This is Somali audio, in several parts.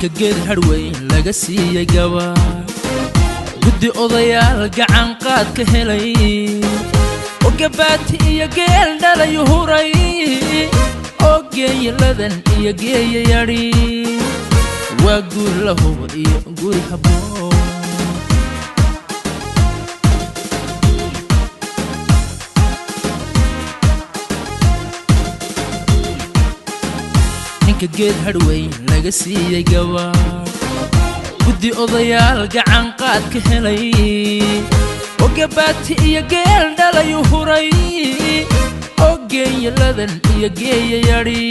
ninka geed harweyn laga siiyay gabar guddi odayaal gacan qaad ka helay oo gabaati iyo geel dhalay huray oo geeyladan iyo geeyayari waa guur la hubo iyo guri habboon ninka geed harweyn laga siiyay gabar guddi odayaal gacan qaad ka helay oo gabaati iyo geel dhalay huray oo geeyladan iyo geeyayari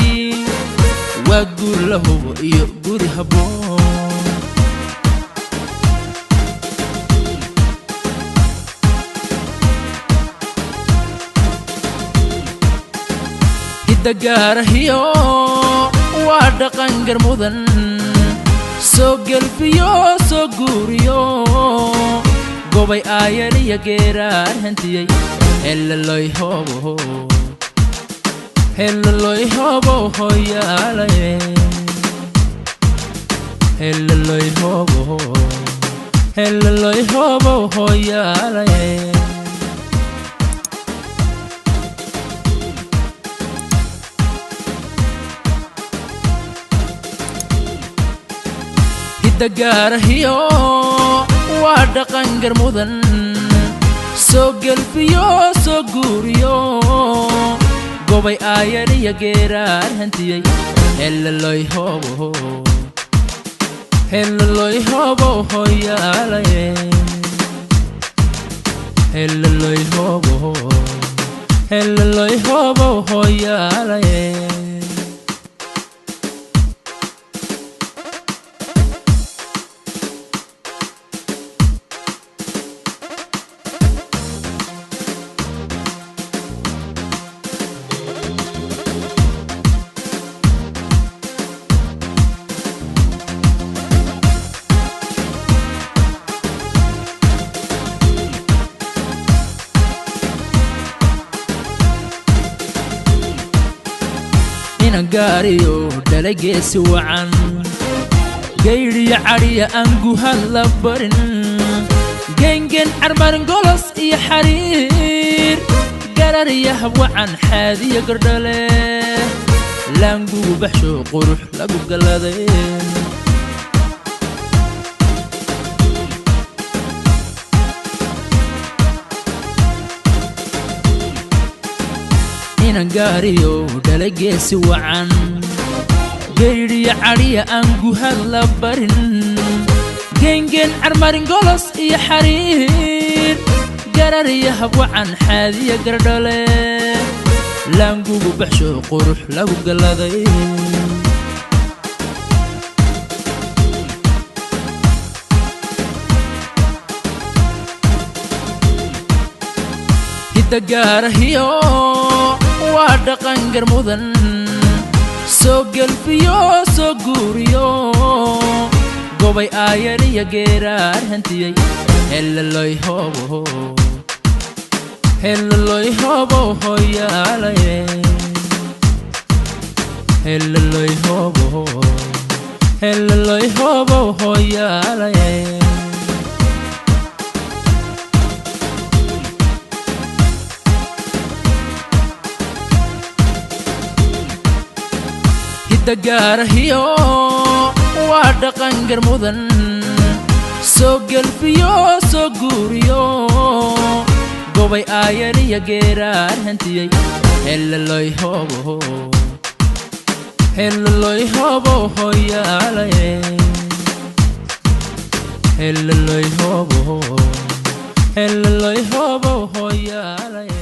waa guur la hubo iyo guri habboon hidda gaarahiyo waa dhaqan garmudan soo gelbiyo soo guuriyo gobay aayaliya geeraan hantiyey helaloy hobo hoyaalaye helaloy hobo hoyaalaye hidda gaarahiyo waa dhaqan garmudan soo gelbiyo soo guuriyo gobay aayaliya geeraan hantiyey helaloy hobo hoyaalaye helaloy hobo hoyaalaye gaariyo dhalageesi wacan gayriya cariya anguhan la barin gengen carmarin golos iyo xariir garariya habwacan xaadiya gardhale laangugu baxsho qurux lagu galaday gaariyo dhalageesi wacan gayriya cariya anguhan la barin gengen carmarin golos iyo xariir garariya habwacan xaadiya gardhale laangugu baxsho qurux lagu galaday hidda gaarahiyo waa dhaqan garmudan soo gelbiyo soo guuriyo gobay aayaliya geeraan hantiyey helaloy hobo hoyaalaye helaloy hobo hoyaalaye hidda gaarahiyo waa dhaqan garmudan soo gelbiyo soo guuriyo gobay aayaliya geeraan hantiyey helaloy hobo hoyaalaye helaloy hobo hoyaalaye